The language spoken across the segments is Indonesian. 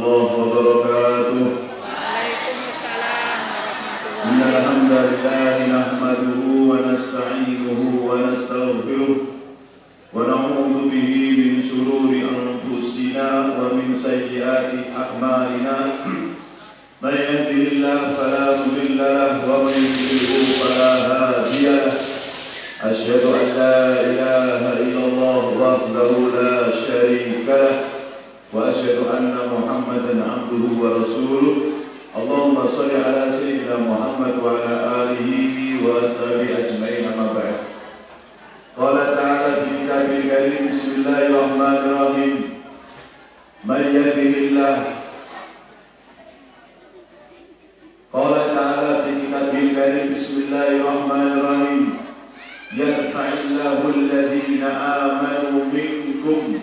warahmatullahi wabarakatuh. Waalaikumsalam warahmatullahi Innal hamdalillah nahmaduhu wa nasta'inuhu wa nastaghfiruh wa na'udzu bihi min shururi anfusina wa min sayyiati a'malina. May yahdihillahu fala mudilla lahu wa may yudlil fala hadiya lahu. Asyhadu an la ilaha illallah wahdahu la syarika lahu wa asyhadu anna Muhammadan abduhu wa rasuluh. Allahumma shalli ala sayyidina Muhammad wa ala alihi wa sahbihi ajma'in, amma ba'd. Qala ta'ala fi kitabil karim, bismillahirrahmanirrahim. May yahdihillah. Qala ta'ala fi kitabil karim, bismillahirrahmanirrahim. Yarfa'illahu alladhina amanu minkum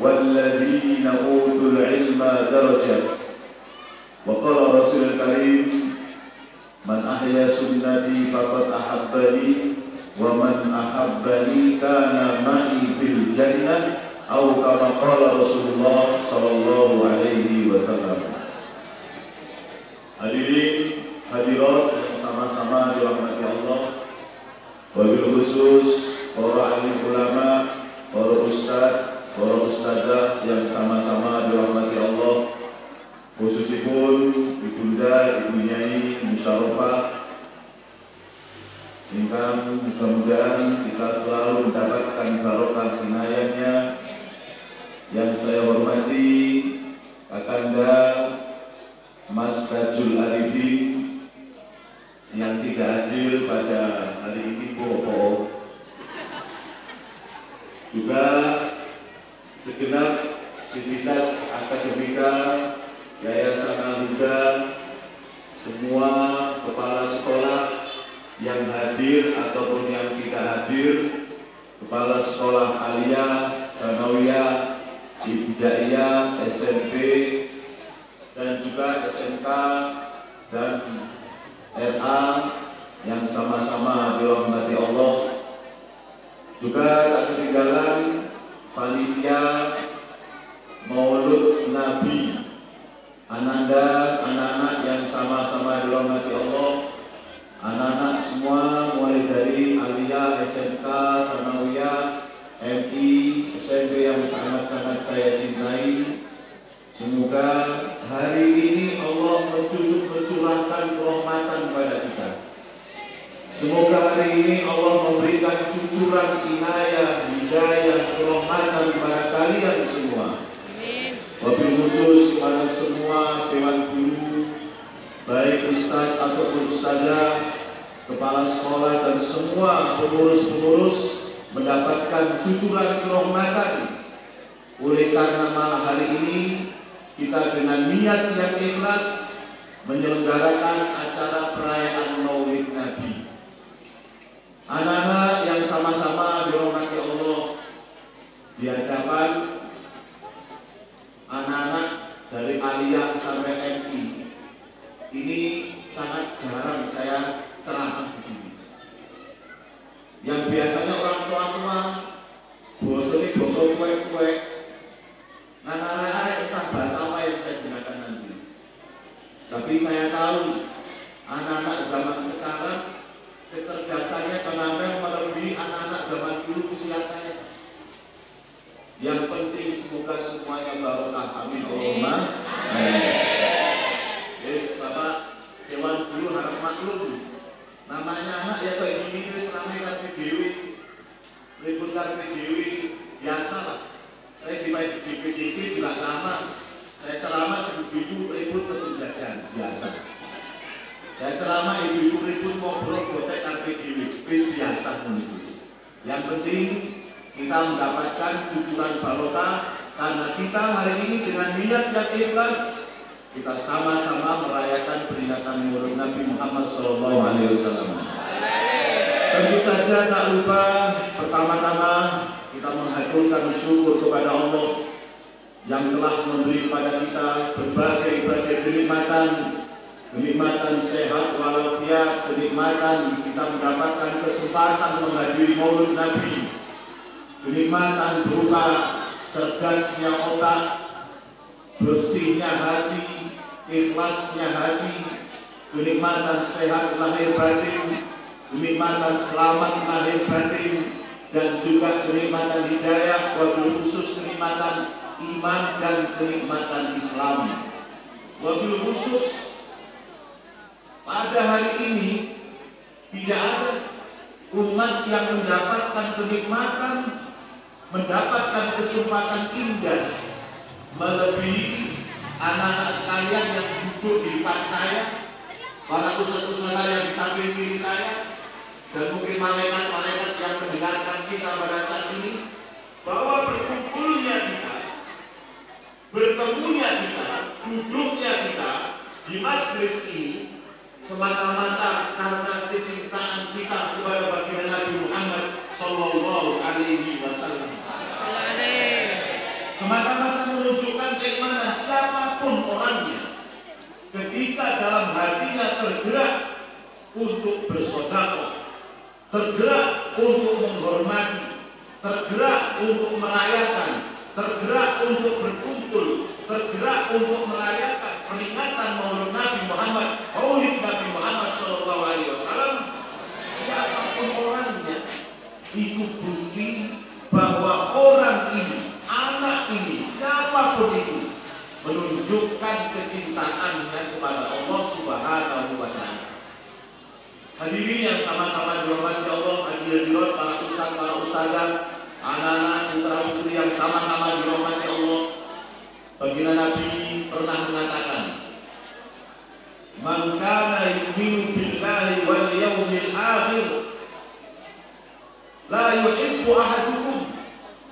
walladhina utul ilma darajat. Wa qala Rasulul Karim, man ahya sunnati faqad ahabbani wa man ahabbani kana ma'i fil jannah, atau kama qala Rasulullah sallallahu alaihi wasallam. Hadirin hadirat yang sama-sama dirahmati Allah, wabil khusus para alim ulama, para ustaz, para ustazah yang sama-sama dirahmati Allah, khususipun ibunda, ibu nyai Musyarafah, ingkang mudah-mudahan kita selalu mendapatkan barokah inayahnya. Yang saya hormati Kakanda Mas Tajul Arifin yang tidak hadir pada hari ini, Boho. Juga segenap sivitas akademika Yayasan Al-Huda, semua kepala sekolah yang hadir ataupun yang tidak hadir, kepala sekolah aliyah, sanawiyah, ibtidaiyah, SMP, dan juga SMK dan RA yang sama-sama dirahmati Allah. Juga tak ketinggalan panitia Maulud Nabi, Ananda, anak-anak yang sama-sama dirahmati Allah, anak-anak semua mulai dari aliyah, SMK, sanawiyah, MI, SMP yang sangat-sangat saya cintai. Semoga hari ini Allah mencurahkan rahmatan kepada kita. Semoga hari ini Allah memberikan cucuran inayah, hidayah, rahmatan kepada kalian semua. Wabil khusus kepada semua dewan guru, baik ustaz ataupun ustazah, kepala sekolah dan semua pengurus-pengurus mendapatkan cucuran kerahmatan. Oleh karena malam hari ini kita dengan niat yang ikhlas menyelenggarakan acara perayaan Maulid Nabi. Anak-anak yang sama-sama dirahmati Allah, di hadapan anak-anak dari aliyah sampai MI, ini sangat jarang saya ceramah di sini. Yang biasanya orang tua bosone boso kue-kue, anak-anak entah bahasa apa yang saya gunakan nanti. Tapi saya tahu anak-anak zaman sekarang kecerdasannya kadang-kadang melebihi anak-anak zaman dulu usia saya. Yang penting semoga semuanya barokah, amin Allahumma. Yes, Bapak Dewan Guru harap maklum, namanya anak ya kayak gini wis rame karpe dewi, ribut karpe dewi, biasa lah. Saya di PDP juga sama. Saya ceramah ibu-ibu ribut untuk jajan, biasa. Saya ceramah ibu-ibu ribut ngobrol gotek karpe dewi, wis biasa menulis. Yang penting kita mendapatkan cucuran barokah karena kita hari ini dengan niat yang ikhlas kita sama-sama merayakan peringatan Maulid Nabi Muhammad SAW. Tentu saja tak lupa pertama-tama kita menghaturkan syukur kepada Allah yang telah memberi kepada kita berbagai kenikmatan sehat walafiat, kenikmatan kita mendapatkan kesempatan menghadiri Maulid Nabi, kenikmatan berupa cerdasnya otak, bersihnya hati, ikhlasnya hati, kenikmatan sehat lahir batin, kenikmatan selamat lahir batin, dan juga kenikmatan hidayah, wabil khusus kenikmatan iman dan kenikmatan Islam. Wabil khusus pada hari ini tidak ada umat yang mendapatkan kenikmatan, mendapatkan kesempatan indah melebihi anak-anak sekalian yang duduk di depan saya, para ustaz-ustaz yang di samping kiri saya, dan mungkin malaikat-malaikat yang mendengarkan kita pada saat ini, bahwa berkumpulnya kita, bertemunya kita, duduknya kita di majelis ini semata-mata karena kecintaan kita kepada baginda Nabi Muhammad Sallallahu Alaihi Wasallam. Semata-mata menunjukkan keimanan siapapun orangnya, ketika dalam hatinya tergerak untuk bersedekah, tergerak untuk menghormati, tergerak untuk merayakan, tergerak untuk berkumpul, tergerak untuk merayakan peringatan Maulid Nabi Muhammad, Maulid Nabi Muhammad Sallallahu Alaihi Wasallam, siapapun orangnya, itu bukti bahwa orang ini, anak ini, siapapun itu, menunjukkan kecintaannya kepada Allah Subhanahu wa Ta'ala. Hadirin yang sama-sama dirahmati Allah, hadirin para ustaz, para ustazah, anak-anak putra-putri yang sama-sama dirahmati Allah. Baginda Nabi pernah mengatakan, "Man kana yu'minu billahi wal yawmil akhir la yuhibbu ahadukum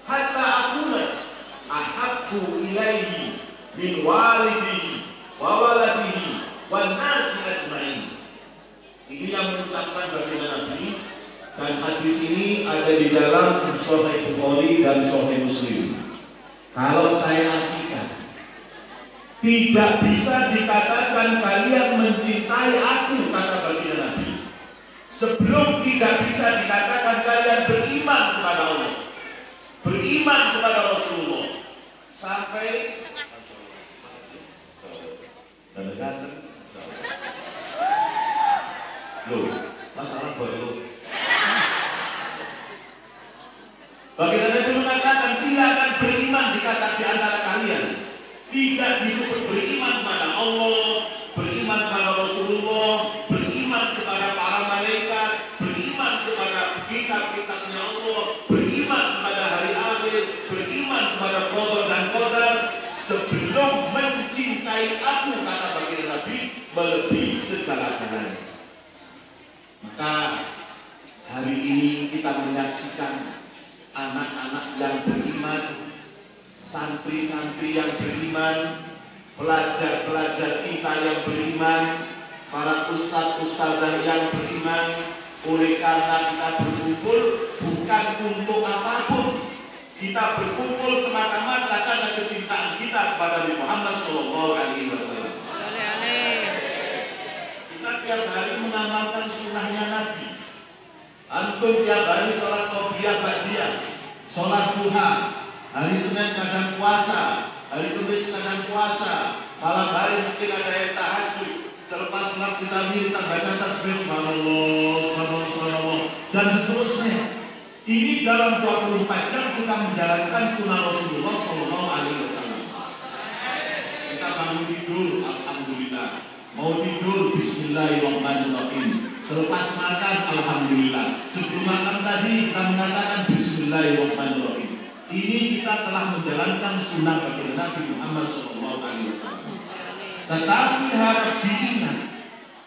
hatta akuna ahabbu ilaihi min walidihi wa waladihi wan nasi ajma'in." Ini yang mengucapkan baginda Nabi, dan hadis ini ada di dalam Sahih Bukhari dan Sahih Muslim. Kalau saya artikan, tidak bisa dikatakan kalian mencintai aku, kata baginda Nabi, sebelum tidak bisa dikatakan kalian beriman kepada Allah, beriman kepada Rasulullah, sampai masalah baru. Baginda Nabi mengatakan tidak akan beriman dikatakan di antara kalian tidak disebut beriman kepada Allah, beriman kepada Rasulullah, beriman kepada para malaikat, beriman kepada kitab-kitabnya Allah, beriman kepada hari akhir, beriman kepada qada dan qadar, sebelum mencintai aku, kata baginda Nabi, melebihi segala-galanya. Maka hari ini kita menyaksikan anak-anak yang beriman, santri-santri yang beriman, pelajar-pelajar kita yang beriman, para ustadz-ustadzah yang beriman. Oleh karena kita berkumpul bukan untuk apapun, kita berkumpul semata-mata karena kecintaan kita kepada Nabi Muhammad SAW. Kita tiap hari mengamalkan sunnahnya Nabi. Antum tiap hari sholat qobliyah ba'diyah, sholat duha, hari Senin kadang puasa, hari Kamis kadang puasa, malam hari mungkin ada yang tahajud, selepas sholat kita minta baca tasbih subhanallah, subhanallah, subhanallah, dan seterusnya. Ini dalam 24 jam kita menjalankan sunnah Rasulullah SAW. Kita bangun tidur, alhamdulillah. Mau tidur, bismillahirrahmanirrahim. Selepas makan, alhamdulillah. Sebelum makan tadi kita mengatakan bismillahirrahmanirrahim. Ini kita telah menjalankan sunnah baginda Nabi Muhammad SAW. Tetapi harap diingat,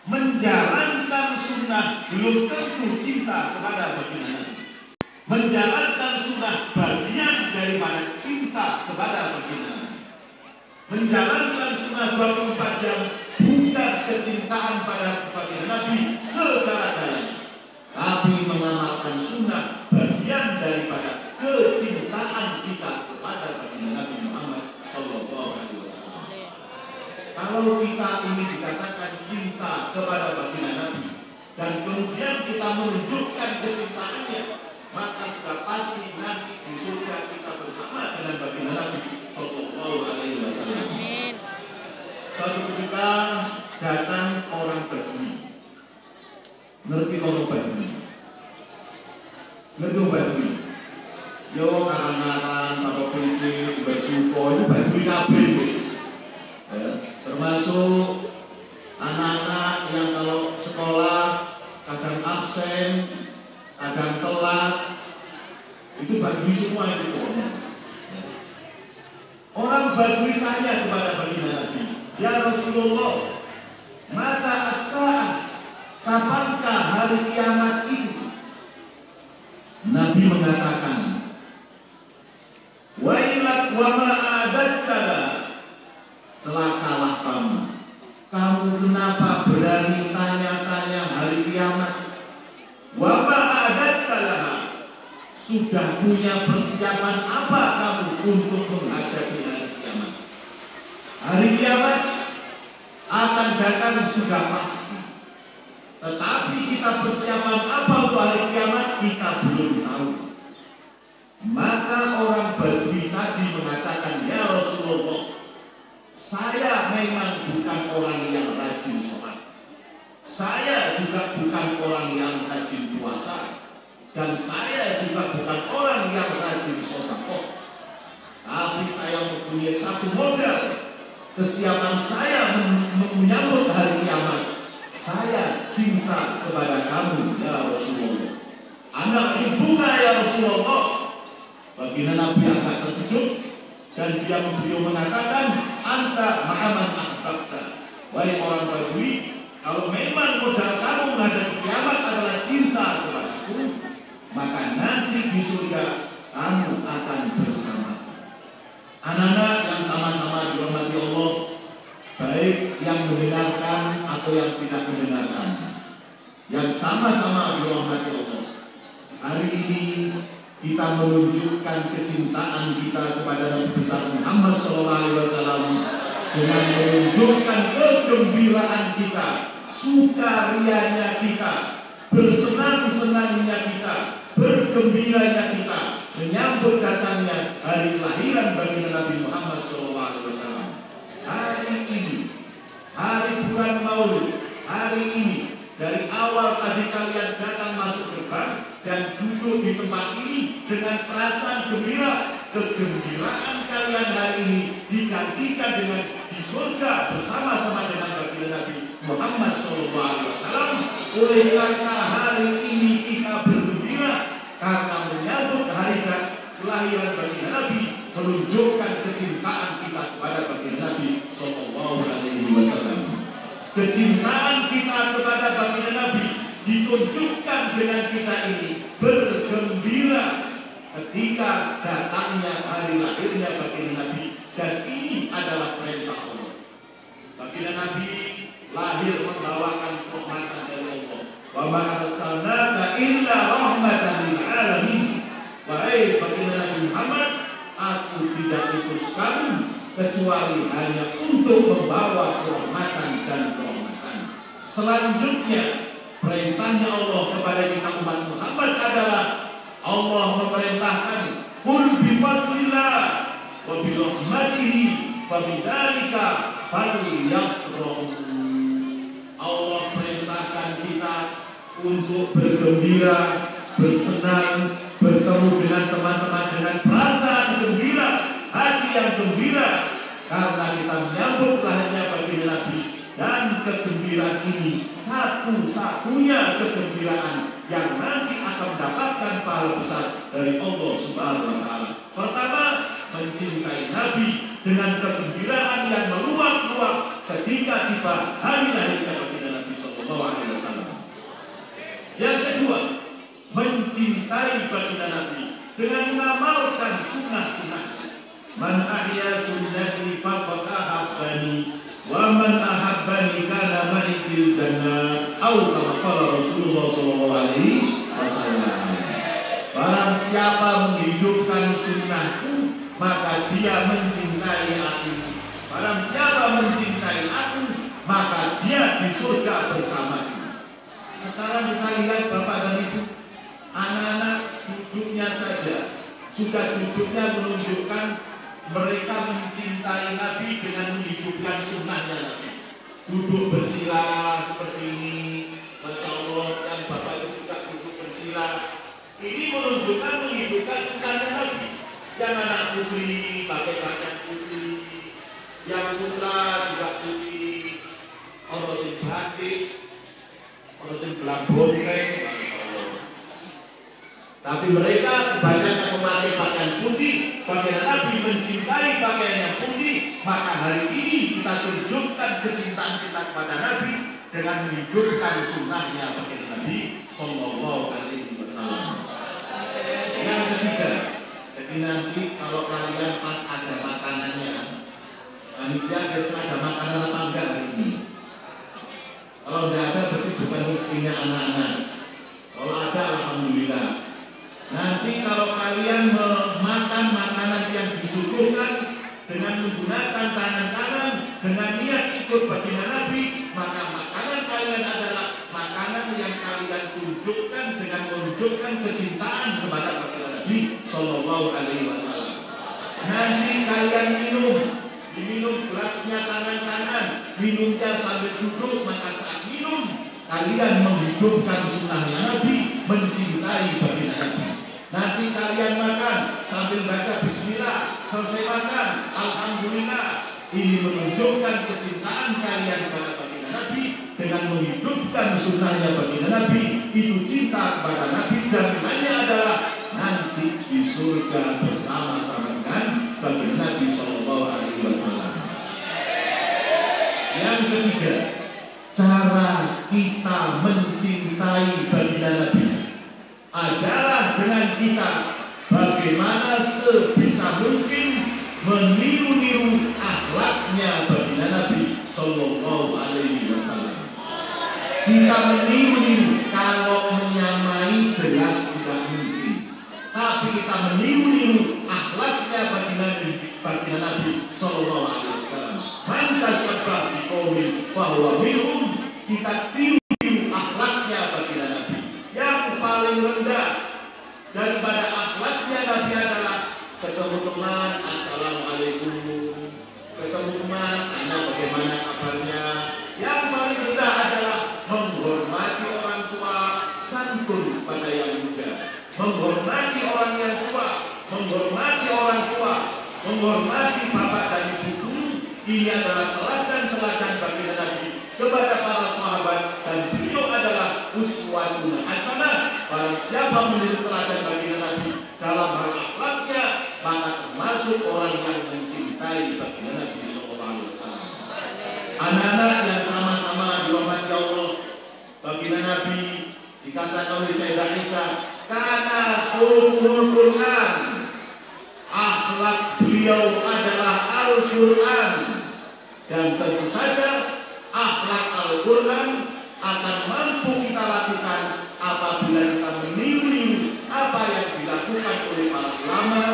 menjalankan sunnah belum tentu cinta kepada baginda Nabi. Menjalankan sunnah bagian daripada cinta kepada baginda Nabi. Menjalankan sunnah 24 jam bukan kecintaan pada baginda Nabi segala-galanya, tapi mengamalkan sunnah bagian daripada kecintaan kita kepada baginda Nabi Muhammad SAW. Kalau kita ini dikatakan cinta kepada baginda Nabi dan kemudian kita menunjukkan kecintaannya, maka sudah pasti nanti di surga kita bersama dengan baginda Nabi SAW. datang orang Badui. Ngerti orang Badui? Ngerti Badui? Yo karan-karan atau pincis, bersuko itu Badui kabeh wis. Termasuk anak-anak yang kalau sekolah kadang absen, kadang telat, itu Badui semua itu. Orang Badui tanya kepada baginda Nabi, ya Rasulullah, mata as-sa'ah, kapankah hari kiamat itu? Nabi mengatakan, wailak wa ma'adatka, celakalah kamu. Kamu kenapa berani tanya-tanya hari kiamat? Wa ma'adatka, sudah punya persiapan apa kamu untuk menghadapi hari kiamat? Hari kiamat akan datang sudah pasti. Tetapi kita persiapan apa untuk hari kiamat kita belum tahu. Maka orang Badui tadi mengatakan, ya Rasulullah, saya memang bukan orang yang rajin sholat. Saya juga bukan orang yang rajin puasa. Dan saya juga bukan orang yang rajin sedekah. Tapi saya mempunyai satu modal. Kesiapan saya menyambut hari kiamat. Saya cinta kepada kamu, ya Rasulullah. Anak ibunya, ya Rasulullah. Baginda Nabi agak terkejut dan beliau mengatakan, anta ma'aman ahbabta. Wahai orang Badui, kalau memang modal kamu menghadapi kiamat adalah cinta kepadaku, maka nanti di surga kamu akan bersama. Anak-anak yang sama-sama dirahmati Allah, baik yang mendengarkan atau yang tidak mendengarkan, yang sama-sama dirahmati Allah, hari ini kita menunjukkan kecintaan kita kepada Nabi besar Muhammad SAW dengan menunjukkan kegembiraan kita, sukarianya kita, bersenang-senangnya kita, bergembiranya kita menyambut datangnya hari lahiran baginda Nabi Muhammad SAW. Hari ini, hari bulan Maulid, hari ini, dari awal tadi kalian datang masuk gerbang dan duduk di tempat ini dengan perasaan gembira. Kegembiraan kalian hari ini digantikan dengan di surga bersama-sama dengan baginda Nabi Muhammad SAW. Oleh karena hari ini kita bergembira karena menyambut hari kelahiran baginda Nabi, menunjukkan kecintaan kita kepada baginda Nabi SAW. Kecintaan kita kepada baginda Nabi ditunjukkan dengan kita ini bergembira ketika datangnya hari lahirnya baginda Nabi, dan ini adalah perintah Allah. Baginda Nabi lahir membawakan rahmatan dari Allah. Wa ma arsalnaka illa rahmatan lil alamin. Wahai baginda Nabi Muhammad, aku tidak utus kamu kecuali hanya untuk membawa kerahmatan dan kerahmatan. Selanjutnya, perintahnya Allah kepada kita umat Muhammad adalah Allah memerintahkan, qul bi fadlillah wa bi rahmatihi fa bidzalika falyafrahu. Allah perintahkan kita untuk bergembira, bersenang, bertemu dengan teman-teman dengan perasaan gembira, hati yang gembira, karena kita menyambut lahirnya baginda Nabi. Dan kegembiraan ini satu-satunya kegembiraan yang nanti akan mendapatkan pahala besar dari Allah Subhanahu wa Ta'ala. Pertama, mencintai Nabi dengan kegembiraan yang meluap-luap ketika tiba hari lahirnya baginda Nabi SAW. Yang kedua, mencintai baginda Nabi dengan mengamalkan sunnah-sunnah. Man ahya sunnati faqad ahabbani wa man ahabbani kana ma'i fil jannah, atau kama qala Rasulullah sallallahu alaihi wasallam. Barang siapa menghidupkan sunnahku, maka dia mencintai aku. Barang siapa mencintai aku, maka dia di surga bersamaku. Sekarang kita lihat Bapak dan Ibu, anak-anak duduknya saja sudah duduknya menunjukkan mereka mencintai Nabi dengan menghidupkan sunnahnya Nabi. duduk bersila seperti ini. Masya Allah, yang Bapak itu juga duduk bersila. Ini menunjukkan menghidupkan sunnahnya Nabi. Yang anak putri pakai pakaian putih, yang putra juga putih, orang sing batik, orang sing belang bonteng. Tapi mereka kebanyakan memakai pakaian putih. Bagaimana Nabi mencintai pakaian yang putih, maka hari ini kita tunjukkan kecintaan kita kepada Nabi dengan menghidupkan sunnahnya bagi Nabi Sallallahu Alaihi Wasallam. Yang ketiga, jadi nanti kalau kalian pas ada makanannya, panitia kira ada makanan apa enggak hari ini? Kalau tidak ada berarti bukan rezekinya anak-anak. Kalau ada, alhamdulillah. Nanti kalau kalian memakan makanan yang disuguhkan dengan menggunakan tangan kanan dengan niat ikut baginda Nabi, maka makanan kalian adalah makanan yang kalian tunjukkan dengan menunjukkan kecintaan kepada baginda Nabi Sallallahu Alaihi Wasallam. Nanti kalian diminum gelasnya tangan kanan, minumnya sambil duduk, maka saat minum kalian menghidupkan sunnahnya Nabi, mencintai baginda Nabi. Nanti kalian makan sambil baca bismillah, selesai makan alhamdulillah. Ini menunjukkan kecintaan kalian kepada baginda Nabi dengan menghidupkan sunnahnya baginda Nabi. Itu cinta kepada Nabi. Jaminannya adalah nanti di surga bersama-sama dengan baginda Nabi Sallallahu Alaihi Wasallam. Yang ketiga, cara kita mencintai baginda Nabi adalah dengan kita bagaimana sebisa mungkin meniru-niru akhlaknya baginda Nabi Sallallahu Alaihi Wasallam. Kita meniru-niru, kalau menyamai jelas tidak mungkin, tapi kita meniru-niru akhlaknya baginda Nabi Sallallahu Alaihi Wasallam. Man tasyabbah biqaumin fahuwa minhum, kita tiru akhlaknya baginda Nabi. Yang paling rendah daripada akhlaknya Nabi adalah ketemu teman, assalamualaikum, ketemu teman, Anda bagaimana kabarnya. Yang paling rendah adalah menghormati orang tua, santun pada yang muda, menghormati orang yang tua, menghormati orang tua, menghormati bapak dan ibu guru. Ini adalah teladan-teladan baginda Nabi kepada para sahabat, dan beliau adalah uswatun hasanah. Barang siapa meniru teladan baginda Nabi dalam hal akhlaknya, maka termasuk orang yang mencintai baginda Nabi Sallallahu Alaihi Wasallam. Anak-anak yang sama-sama dirahmati Allah, baginda Nabi dikatakan oleh Sayyidah Aisyah, karena Al-Quran, akhlak beliau adalah Al-Quran. Dan tentu saja akhlak Al-Quran akan mampu kita lakukan apabila kita meniru apa yang dilakukan oleh para ulama,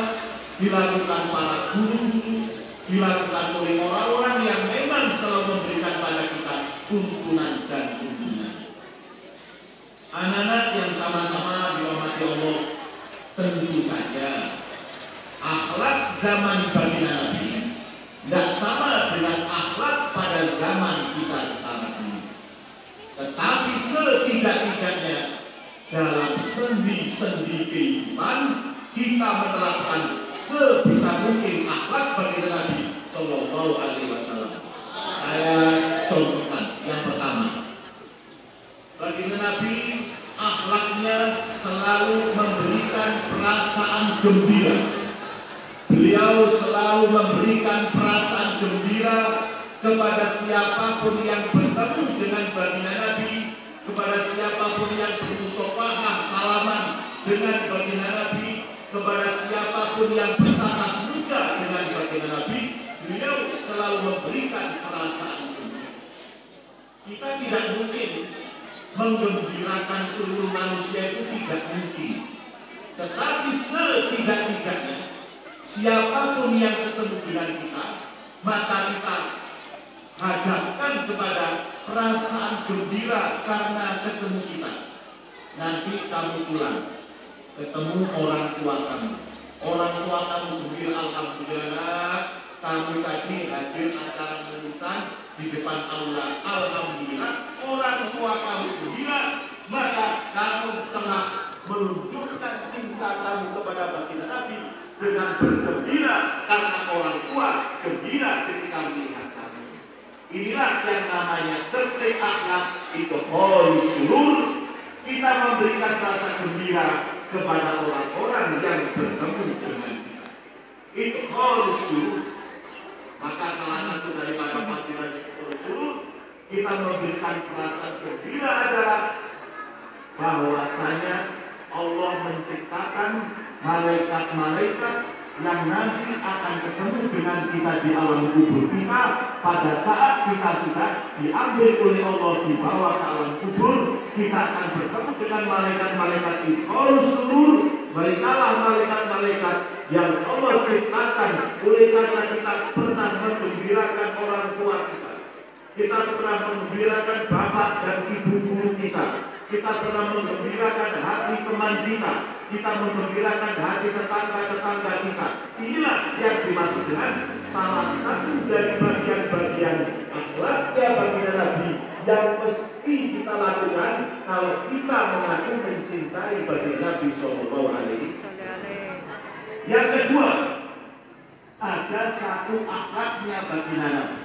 dilakukan para guru-guru, dilakukan oleh orang-orang yang memang selalu memberikan pada kita tuntunan dan tuntunan. Anak-anak yang sama-sama dirahmati Allah, tentu saja akhlak zaman baginda Nabi tidak sama dengan akhlak pada zaman kita sekarang ini. Tetapi setidak-tidaknya dalam sendi-sendi kehidupan kita menerapkan sebisa mungkin akhlak baginda Nabi Sallallahu Alaihi Wasallam. Saya contohkan yang pertama, baginda Nabi akhlaknya selalu memberikan perasaan gembira. Beliau selalu memberikan perasaan gembira kepada siapapun yang bertemu dengan baginda Nabi, kepada siapapun yang bermusafahah salaman dengan baginda Nabi, kepada siapapun yang bertatap muka dengan baginda Nabi. Beliau selalu memberikan perasaan gembira. Kita tidak mungkin menggembirakan seluruh manusia, itu tidak mungkin. Tetapi setidak-tidaknya siapapun yang ketemu dengan kita, maka kita hadapkan kepada perasaan gembira karena ketemu kita. Nanti kamu pulang, ketemu orang tua kamu gembira, alhamdulillah kamu tadi hadir acara menemukan di depan Allah, alhamdulillah, orang tua kamu gembira, maka kamu telah menunjukkan cinta kamu kepada baginda Nabi dengan bergembira karena orang tua gembira ketika melihat kamu. Inilah yang namanya tertib akhlak, itu khairus surur. Kita memberikan rasa gembira kepada orang-orang yang bertemu dengan kita. Itu khairus surur. Maka salah satu daripada panggilan khairus surur, kita memberikan perasaan gembira adalah bahwasanya Allah menciptakan malaikat-malaikat yang nanti akan ketemu dengan kita di alam kubur kita pada saat kita sudah diambil oleh Allah dibawa ke alam kubur. Kita akan bertemu dengan malaikat-malaikat di khairus surur. Mereka lah malaikat-malaikat yang Allah ciptakan oleh karena kita pernah menggembirakan orang tua kita. Kita pernah menggembirakan bapak dan ibu guru kita. Kita pernah menggembirakan hati teman kita. Kita menggembirakan hati tetangga-tetangga kita. Inilah yang dimaksud dengan salah satu dari bagian-bagian akhlaknya baginda Nabi yang mesti kita lakukan kalau kita mengaku mencintai baginda Nabi Sallallahu Alaihi Wasallam. Yang kedua, ada satu akhlaknya baginda Nabi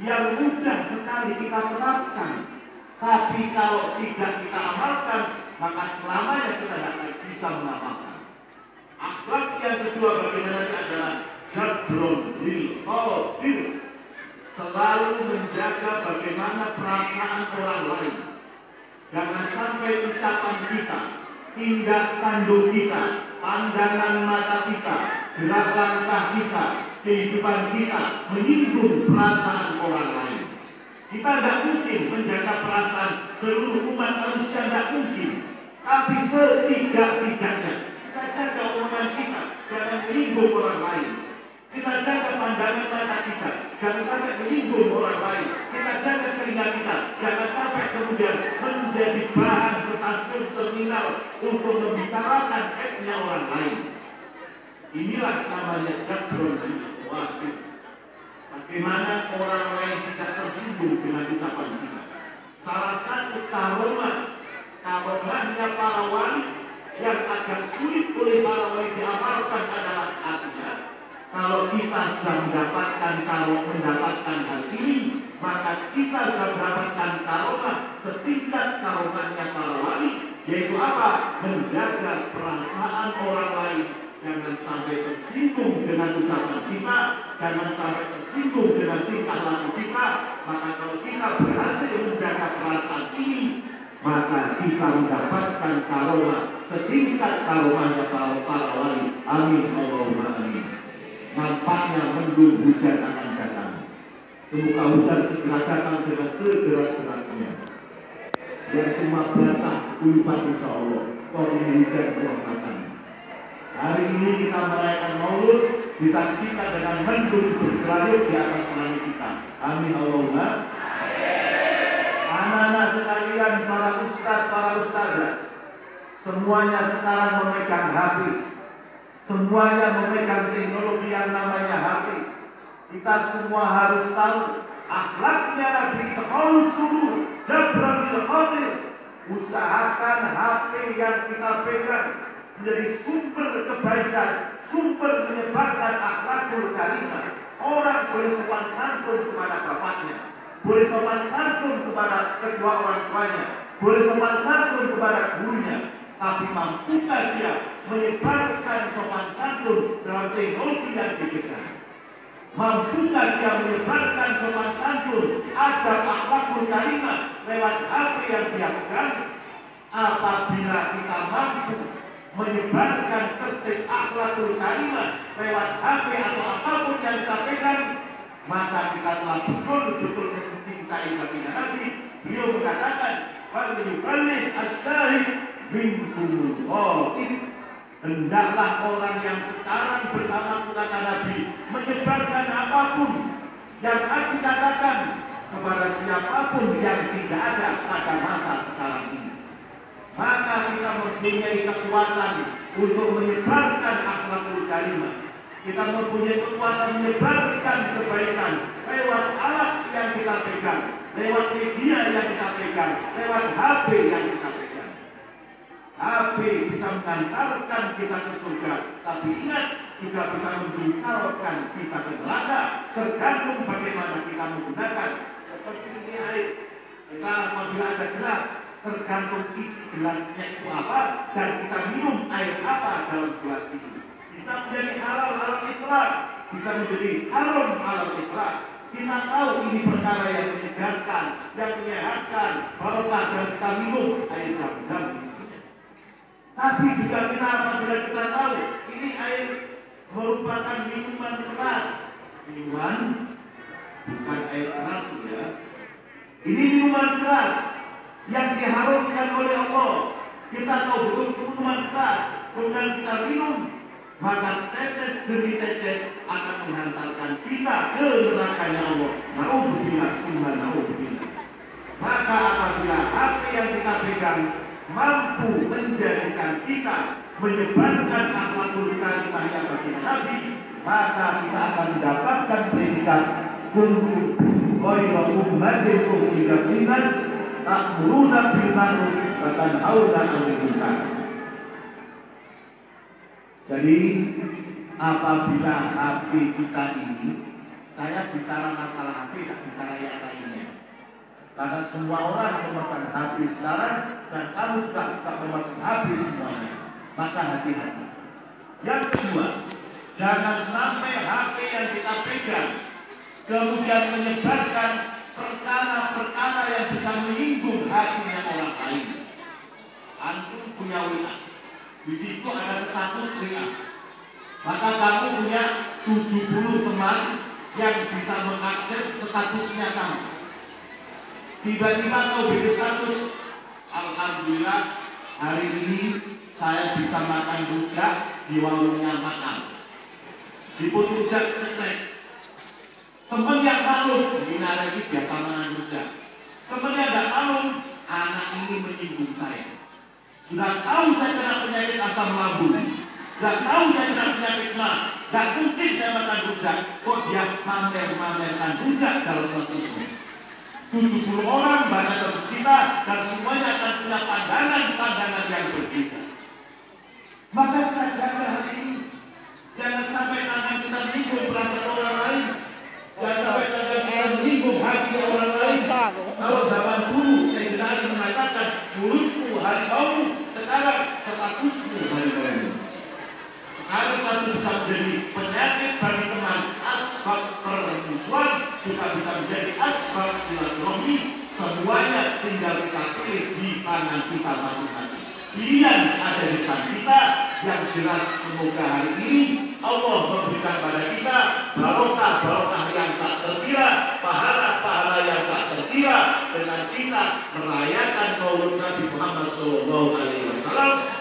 yang mudah sekali kita terapkan, tapi kalau tidak kita amalkan, maka selamanya kita tidak bisa mengamalkan. Akhlak yang kedua baginda Nabi adalah jabrun bil khawatir, selalu menjaga bagaimana perasaan orang lain. Jangan sampai ucapan kita, tindak tanduk kita, pandangan mata kita, gerak langkah kita, kehidupan kita menyinggung perasaan orang lain. Kita tidak mungkin menjaga perasaan seluruh umat manusia, tidak mungkin. Tapi setidak-tidaknya kita jaga omongan kita, jangan menyinggung orang lain. Kita jaga pandangan mata kita, jangan sampai menyinggung orang lain. Kita jaga telinga kita, jangan sampai kemudian menjadi bahan stasiun terminal untuk membicarakan aibnya orang lain. Inilah namanya jabrun bil khawatir. Bagaimana orang lain tidak tersinggung dengan ucapan kita. Salah satu karomahnya para wali yang agak sulit oleh para wali diamalkan adalah artinya kalau kita sudah mendapatkan hal ini, maka kita sudah mendapatkan karomah setingkat karomahnya para wali, yaitu apa? Menjaga perasaan orang lain. Jangan sampai tersinggung dengan ucapan kita, jangan sampai tersinggung dengan tingkah laku kita. Maka kalau kita berhasil menjaga perasaan ini, maka kita mendapatkan karomah setingkat karomahnya para wali. Amin Allahumma amin. Nampaknya mendung hujan akan datang. Semoga hujan segera datang dengan sederas-derasnya. Yang semua basah guyuban insya Allah. Kau ini hujan berhormatan. Hari ini kita merayakan Maulud, disaksikan dengan mendung bergelayut di atas langit kita. Amin Allahumma. Anak-anak sekalian, para ustadzah, semuanya sekarang memegang HP. Semuanya memegang teknologi yang namanya HP. Kita semua harus tahu akhlaknya Nabi khairus surur, jabrun bil khawatir. Usahakan HP yang kita pegang menjadi sumber kebaikan, sumber menyebarkan akhlakul karimah. Orang boleh sopan santun kepada bapaknya, boleh sopan santun kepada kedua orang tuanya, boleh sopan santun kepada gurunya, tapi mampukah dia menyebarkan sopan santun dalam teknologi yang diberikan? Mampukah dia menyebarkan sopan santun adab akhlakul karimah lewat HP yang dia pegang? Apabila kita mampu menyebarkan tertib akhlakul karimah lewat HP atau apapun yang kita pegang, maka kita telah betul-betul mencintai baginda Nabi. Beliau mengatakan, "Wal yuballigh as-sahih minkumul khatib." Hendaklah orang yang sekarang bersama kita Nabi menyebarkan apapun yang aku katakan kepada siapapun yang tidak ada pada masa sekarang ini. Maka kita mempunyai kekuatan untuk menyebarkan akhlakul karimah. Kita mempunyai kekuatan menyebarkan kebaikan lewat alat yang kita pegang, lewat media yang kita pegang, lewat HP yang kita pegang. HP bisa mengantarkan kita ke surga, tapi ingat juga bisa menjungkalkan kita ke neraka, tergantung bagaimana kita menggunakan. Seperti ini air, kita apabila ada gelas, tergantung isi gelasnya itu apa, dan kita minum air apa dalam gelas itu. Bisa menjadi halal alal itlaq, bisa menjadi haram alal itlaq. Kita tahu ini perkara yang menyegarkan, yang menyehatkan, barokah, dan kita minum air zam-zam di sini. Tapi juga kita apabila kita tahu ini air merupakan minuman keras, minuman bukan air keras ya. Ini minuman keras yang diharamkan oleh Allah. Kita tahu betul minuman keras, bukan kita minum, maka tetes demi tetes akan menghantarkan kita ke nerakanya Allah. Na'udzubillah summa na'udzubillah. Maka apabila HP yang kita pegang mampu menjadikan kita menyebarkan akhlakul karimah bagi Nabi, maka kita akan mendapatkan predikat kuntum khairu ummatin ukhrijat linnas ta'muruna bil ma'ruf wa tanhauna 'anil munkar. Jadi apabila HP kita ini, saya bicara masalah HP, tidak bicara yang lainnya. Karena semua orang memakai HP sekarang, dan kamu juga bisa memakai HP semuanya. Maka hati-hati. Yang kedua, jangan sampai HP yang kita pegang kemudian menyebarkan perkara-perkara yang bisa menyinggung hatinya orang lain. Antum punya WA, di situ ada status WA. Maka kamu punya 70 teman yang bisa mengakses statusnya kamu. Tiba-tiba kau bikin status, alhamdulillah hari ini saya bisa makan rujak di warungnya makan. Di rujak cetek. Teman yang maklum, ini lagi biasa makan rujak. Teman yang tidak maklum, anak ini menyinggung saya. Sudah tahu saya kena penyakit asam lambung, sudah tahu saya kena penyakit mah, tidak mungkin saya makan rujak. Kok dia mamer-mamerkan rujak dalam statusnya? 70 orang banyak status kita, dan semuanya akan punya pandangan-pandangan yang berbeda. Maka kita jaga hal ini. Jangan sampai tangan kita menyinggung perasaan orang lain. Jangan sampai tangan kita menyinggung hati orang lain. Kalau zaman dulu Sayyidina Ali mengatakan mulutmu harimau, sekarang statusmu harimau. Sekarang satu bisa menjadi penyakit bagi teman, asbab permusuhan juga bisa menjadi asbab silaturahmi. Semuanya tinggal kita pilih di tangan kita masing-masing. Pilihan ada di tangan kita. Yang jelas semoga hari ini Allah memberikan pada kita barokah-barokah yang tak terkira, pahala-pahala yang tak terkira, dengan kita merayakan Maulid Nabi Muhammad SAW.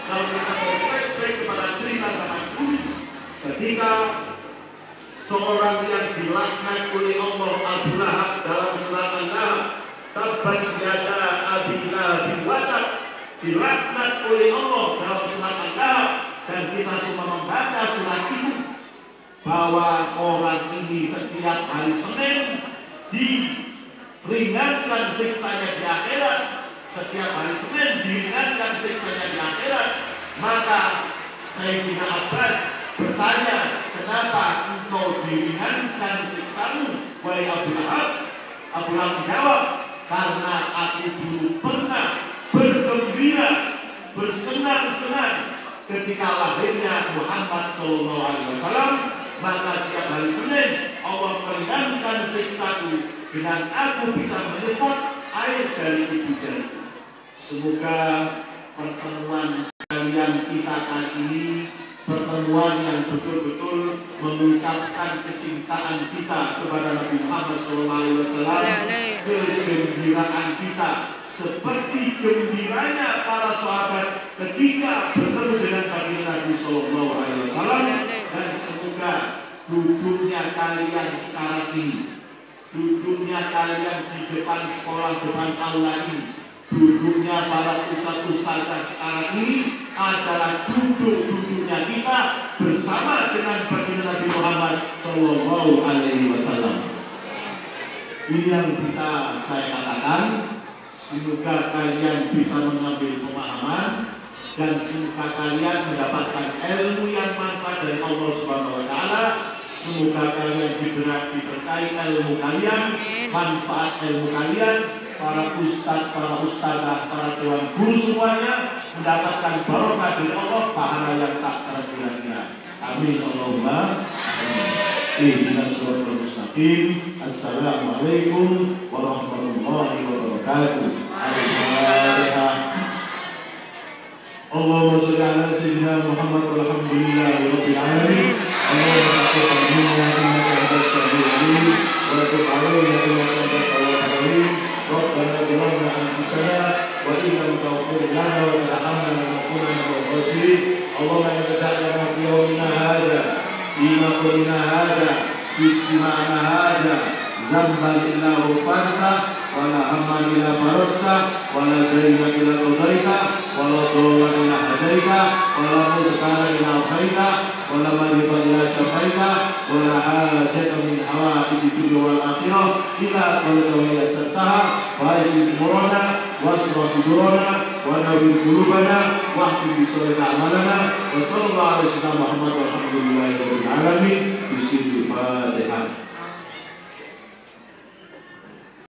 Kalau kita mau flashback kepada cerita zaman dulu, ketika seorang yang dilaknat oleh Allah, Abu Lahab, dalam surat Al-Lahab, tabbat yada abi lahabin wa tab, dilaknat oleh Allah dalam surat Al-Lahab. Dan kita semua membaca surat itu, bahwa orang ini setiap hari Senin diringankan siksanya di akhirat. Setiap hari Senin diringankan siksanya di akhirat. Maka Sayyidina Abbas bertanya, kenapa engkau diringankan siksamu, wahai Abu Lahab? Abu Lahab menjawab, karena aku dulu pernah bergembira, bersenang-senang ketika lahirnya Muhammad SAW. Maka setiap hari Senin Allah meringankan siksaku dengan aku bisa menyesap air dari ibu jariku. Semoga pertemuan kalian kita kali ini pertemuan yang betul-betul mengungkapkan kecintaan kita kepada Nabi Muhammad SAW, kegembiraan kita seperti gembiranya para sahabat ketika bertemu dengan baginda Nabi SAW. Dan semoga duduknya kalian sekarang ini, duduknya kalian di depan sekolah, depan aula ini, duduknya para ustaz-ustazah sekarang ini adalah duduknya kita bersama dengan baginda Nabi Muhammad SAW. Ini yang bisa saya katakan. Semoga kalian bisa mengambil pemahaman dan semoga kalian mendapatkan ilmu yang manfaat dari Allah Subhanahu wa taala. Semoga kalian diberkahi ilmu kalian, manfaat ilmu kalian, para ustadz, para ustadzah, para dewan guru semuanya mendapatkan barokah dari Allah, pahala yang tak terkira-kira. Amin Allahumma amin. Ihdinas siratal mustaqim. Assalamualaikum warahmatullahi wabarakatuh. Al-Fatihah. Allahumma shalli ala sayyidina Muhammad walhamdulillahi rabbil alamin. Allahumma taqabbal minna innaka antas samiul alim wa tub alaina innaka antat tawwabur rahim. Rabbana zalamna anfusana wa in lam taghfir lana wa tarhamna lanakunanna minal khasirin. Allahumma inna ta'lamu fi yawmina hadha fi maqamina hadha fi istima'ina hadha dhanban illa ghafarta wa la hamman illa farajta wa la dayna illa qadaita wa la dawlan illa hadaita wa la mudkana illa afaita wa la maridan illa syafaita wa la hajatan min hawaiji dunya wal akhirah illa qadaita wa yassartaha wa aisir umurana wasra sudurana wa nawwir qulubana wa ahdi bisolih a'malana wa sallallahu alaihi wasallam Muhammad walhamdulillahi rabbil alamin. Bismillahirrahmanirrahim.